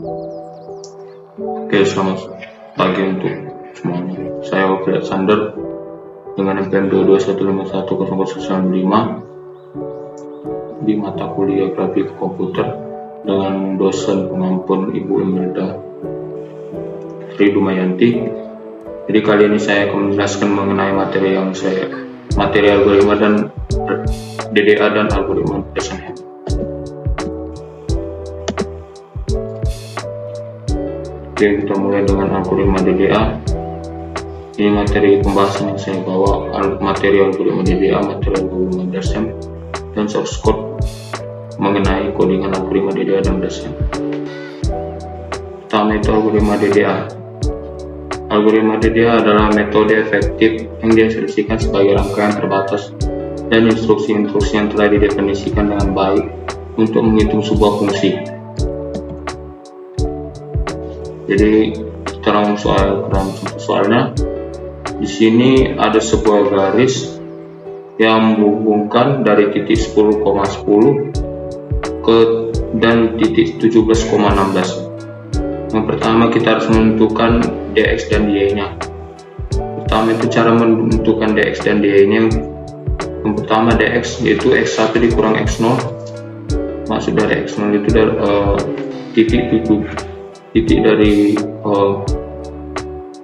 Oke, selamat pagi untuk semuanya. Saya Oki Alexander dengan NPM 221510095 di mata kuliah grafik komputer dengan dosen pengampun Ibu Imelda Sri Dumayanti. Jadi kali ini saya akan menjelaskan mengenai materi algoritma dan DDA dan algoritma Eisenhower. Oke, kita mulai dengan algoritma DDA. Ini materi pembahasan yang saya bawa, materi algoritma DDA, materi algoritma DASM, dan source code mengenai codingan algoritma DDA dan DASM. Pertama itu algoritma DDA. Algoritma DDA adalah metode efektif yang diekspresikan sebagai rangkaian terbatas dan instruksi-instruksi yang telah didefinisikan dengan baik untuk menghitung sebuah fungsi. Jadi kita langsung soal soalnya. Di sini ada sebuah garis yang menghubungkan dari titik 10,10 ke dan titik 17,16. Yang pertama kita harus menentukan dx dan dy-nya. Pertama itu cara menentukan dx dan dy-nya. Yang pertama dx yaitu x1 dikurang x0. Maksud dari x0 itu dari titik dari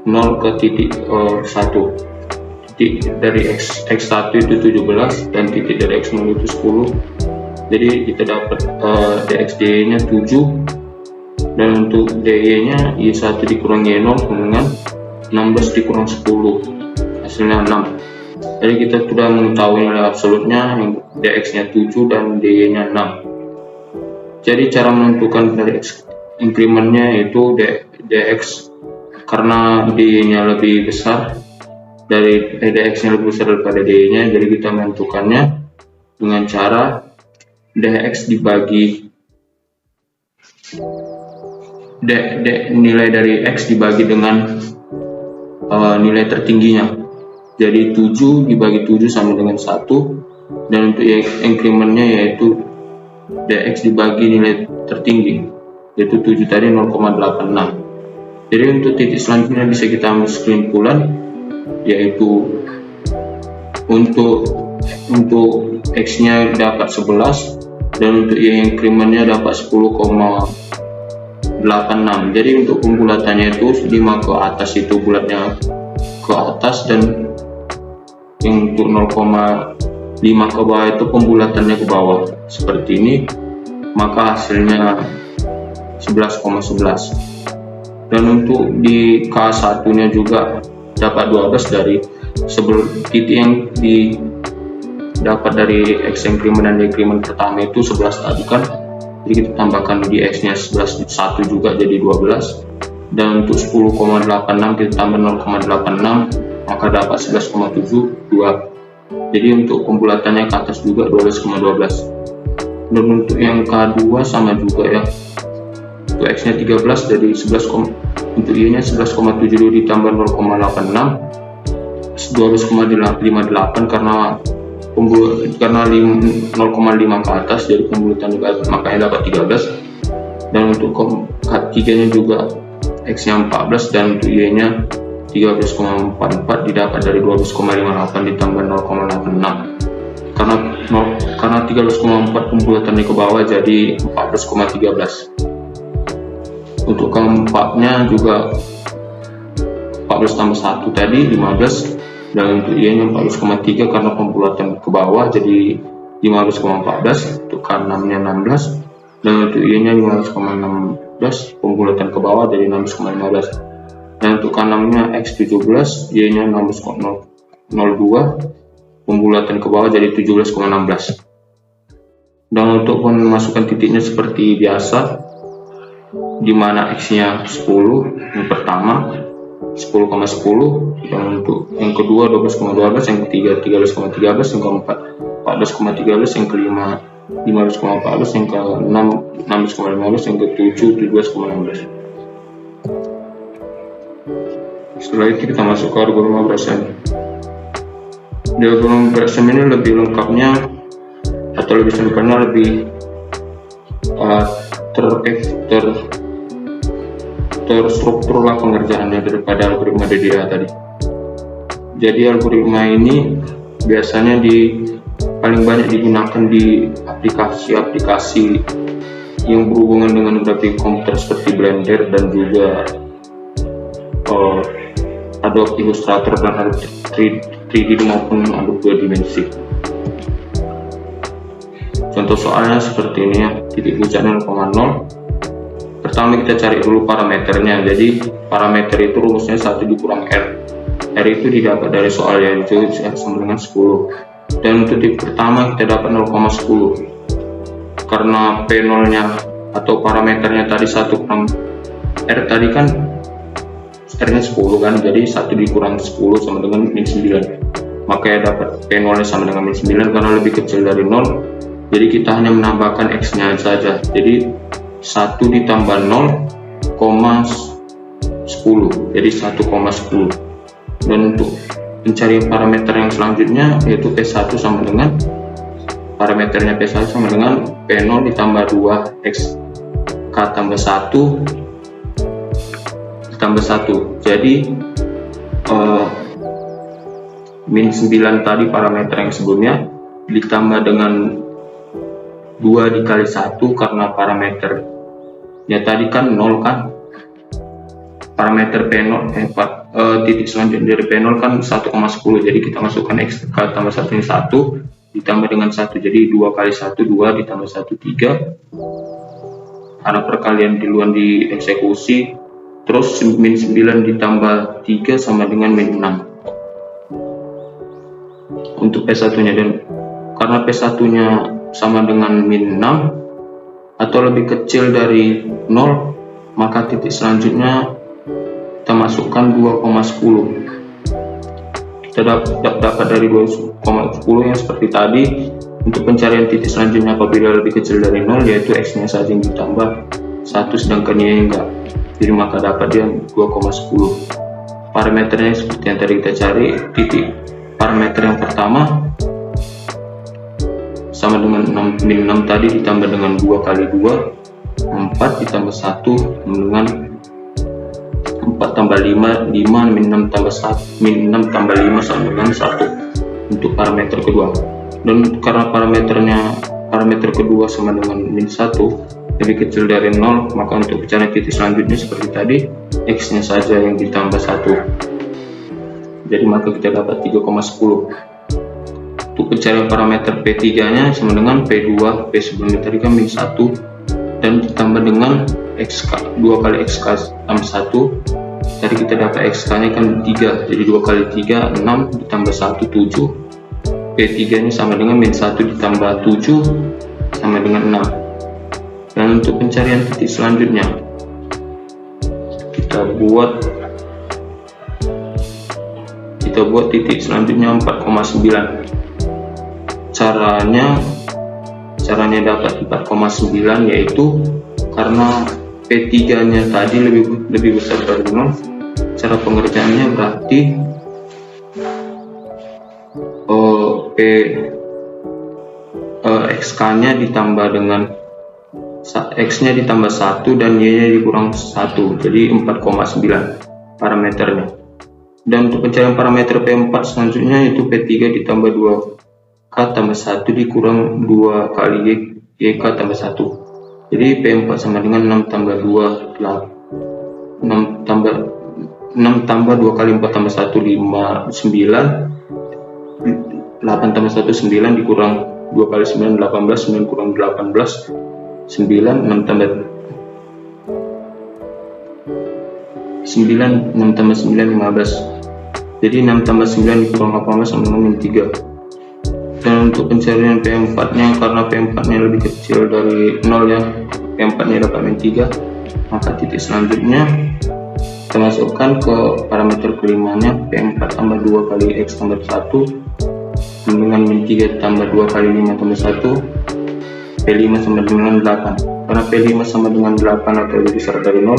0 ke titik 1. Titik dari x1 itu 17 dan titik dari x0 itu 10. Jadi kita dapat dx dy nya 7, dan untuk dy nya y1 dikurang y0 dengan 16 dikurang 10, hasilnya 6. Jadi kita sudah mengetahui nilai absolutnya, yang dx nya 7 dan dy nya 6. Jadi cara menentukan dari incrementnya itu dx, karena dy-nya lebih besar dari dx-nya lebih besar daripada dy-nya, jadi kita menentukannya dengan cara dx dibagi nilai dari x dibagi dengan nilai tertingginya. Jadi 7 dibagi 7 sama dengan 1, dan untuk incrementnya yaitu dx dibagi nilai tertinggi, yaitu 7 tadi 0,86. Jadi untuk titik selanjutnya bisa kita ambil kesimpulan, yaitu untuk x nya dapat 11 dan untuk y incrementnya dapat 10,86. Jadi untuk pembulatannya itu 5 ke atas itu bulatnya ke atas, dan yang untuk 0,5 ke bawah itu pembulatannya ke bawah seperti ini, maka hasilnya 11,11. Dan untuk di K1 nya juga dapat 12 dari titik yang dapat dari x increment dan decrement pertama itu 11 tadi kan. Jadi kita tambahkan di x nya 11 1 juga jadi 12, dan untuk 10,86 kita tambah 0,86 maka dapat 11,72. Jadi untuk pembulatannya ke atas juga 12,12. Dan untuk yang K2 sama juga ya, untuk x nya 13 jadi 11, untuk y nya 11,72 ditambah 0,86 12,58, karena 0,5 ke atas jadi pembulatan makanya dapat 13. Dan untuk K3 nya juga x nya 14 dan untuk y nya 13,44 didapat dari 12,58 ditambah 0,86, karena 13,4 pembulatannya ke bawah jadi 14,13. Untuk keempatnya juga 14 tambah 1 tadi 15, dan untuk y nya 14,3 karena pembulatan ke bawah jadi 15,14. Untuk K6 nya 16, dan untuk y nya 15,16 pembulatan ke bawah jadi 16,15. Dan untuk K6 nya x17, y nya 16,02 pembulatan ke bawah jadi 17,16. Dan untuk memasukkan titiknya seperti biasa, di mana x nya 10 yang pertama 10,10, yang untuk yang kedua 12,12, yang ketiga 13,13, yang keempat 14,13, yang kelima 15,14, yang keenam 16,15, yang ketujuh 17,16. Setelah itu kita masuk ke algoritma Bressem. Di algoritma Bressem ini lebih lengkapnya atau lebih singkatnya lebih terstruktur lah pengerjaannya daripada algoritma DDA tadi. Jadi algoritma ini biasanya paling banyak digunakan di aplikasi-aplikasi yang berhubungan dengan grafik komputer seperti Blender dan juga Adobe Illustrator dan Adobe 3D maupun Adobe 2 dimensi. Contoh soalnya seperti ini ya, titik puncaknya 0,0. Pertama kita cari dulu parameternya. Jadi parameter itu rumusnya 1 dikurang R. R itu didapat dari soal yaitu sama dengan 10. Dan untuk titik pertama kita dapat 0,10. Karena P0 nya atau parameternya tadi 1 kurang R tadi kan R nya 10 kan, jadi 1 dikurang 10 sama dengan min 9. Makanya dapat P0 nya sama dengan min 9 karena lebih kecil dari 0. Jadi kita hanya menambahkan X nya saja. Jadi 1 ditambah 0,10 jadi 1,10. Dan untuk pencarian parameter yang selanjutnya yaitu P1 sama dengan parameternya P1 sama dengan P0 ditambah 2 X K tambah 1 ditambah 1. Jadi min 9 tadi parameter yang sebelumnya ditambah dengan 2 dikali 1 karena parameternya tadi kan 0 kan, parameter P0 titik selanjutnya dari P0 kan 1,10, jadi kita masukkan X K tambah 1 ini 1 ditambah dengan 1, jadi 2 kali 1 2 ditambah 1 3 karena perkalian duluan dieksekusi. Terus min 9 ditambah 3 sama dengan min 6 untuk P1 nya. Dan karena P1 nya sama dengan min 6 atau lebih kecil dari 0, maka titik selanjutnya kita masukkan 2,10. Kita dapat dari 2,10 yang seperti tadi. Untuk pencarian titik selanjutnya apabila lebih kecil dari 0 yaitu X nya saja yang ditambah 1 sedangkan Y enggak, jadi maka dapat dia 2,10. Parameternya seperti yang tadi kita cari. Titik parameter yang pertama sama dengan 6, min 6 tadi ditambah dengan 2 kali 2 4 ditambah 1 dengan 4 tambah 5 min 6 tambah 1 min 6 tambah 5 sama dengan 1 untuk parameter kedua. Dan karena parameter kedua sama dengan min 1 lebih kecil dari 0, maka untuk pencarian titik selanjutnya seperti tadi X nya saja yang ditambah 1, jadi maka kita dapat 3,10. Untuk pencarian parameter P3 nya sama dengan P2, P sebelumnya tadi kan min 1 dan ditambah dengan XK, 2 kali XK tambah 1. Tadi kita dapat XK nya kan 3, jadi 2 kali 3 6 ditambah 1 7. P3 nya sama dengan min 1 ditambah 7 sama dengan 6. Dan untuk pencarian titik selanjutnya kita buat titik selanjutnya 4,9. Caranya dapat 4,9 yaitu karena P3 nya tadi lebih besar dari 0. Cara pengerjaannya berarti XK nya ditambah dengan X nya ditambah 1 dan Y nya dikurang 1, jadi 4,9 parameternya. Dan untuk pencarian parameter P4 selanjutnya itu P3 ditambah 2K tambah 1 dikurang 2 kali YK tambah 1. Jadi P4 sama dengan 6 tambah 2 6 tambah 2 kali 4 tambah 1 5 9 8 tambah 1 9 dikurang 2 kali 9 18 9 kurang 18 9 6 tambah 9 6 tambah 9 15, jadi 6 tambah 9 dikurang 18 sama dengan min 3. Dan untuk pencarian P4 nya karena P4 nya lebih kecil dari 0 ya, P4 nya dapat min 3, maka titik selanjutnya kita masukkan ke parameter kelimanya P4 tambah 2 kali X tambah 1 dengan min 3 tambah 2 kali 5 tambah 1, P5 sama dengan 8. Karena P5 sama dengan 8 atau lebih besar dari 0,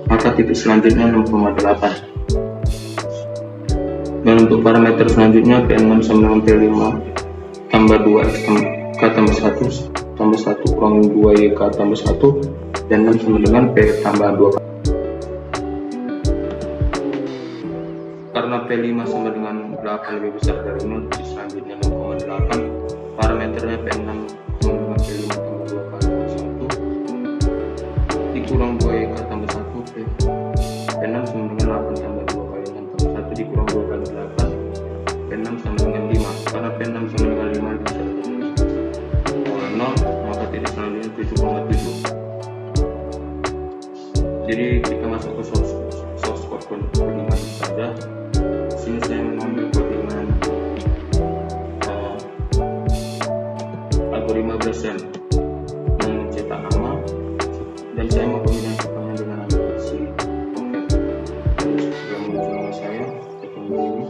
maka titik selanjutnya 6,8. Dan untuk parameter selanjutnya P6 sama dengan P5 tambah 2 X K tambah 1 tambah 1 kurang 2 YK tambah 1 dan 6 sama dengan P tambah 2. karena P5 sama dengan 8 lebih besar dari 0, jadi selanjutnya 0,8. Parameternya P6 sama dengan P5 tambah 2 kali 1 dikurang 2 tambah 1, P6 sama dengan 8 tambah 2 kali 6 tambah 1 dikurang 2 kali 8, P6 sama dengan 5. Karena P6 sama dengan 5 bisa ditulis 0, maka titik selanjutnya 7,7. Jadi kita masuk ke source code codingan saja. Sini saya mengambil codingan algoritma Blesen mencetak nama, dan saya mengkombinasikannya dengan aplikasi Pocket. Sudah muncul nama saya, tekan ini.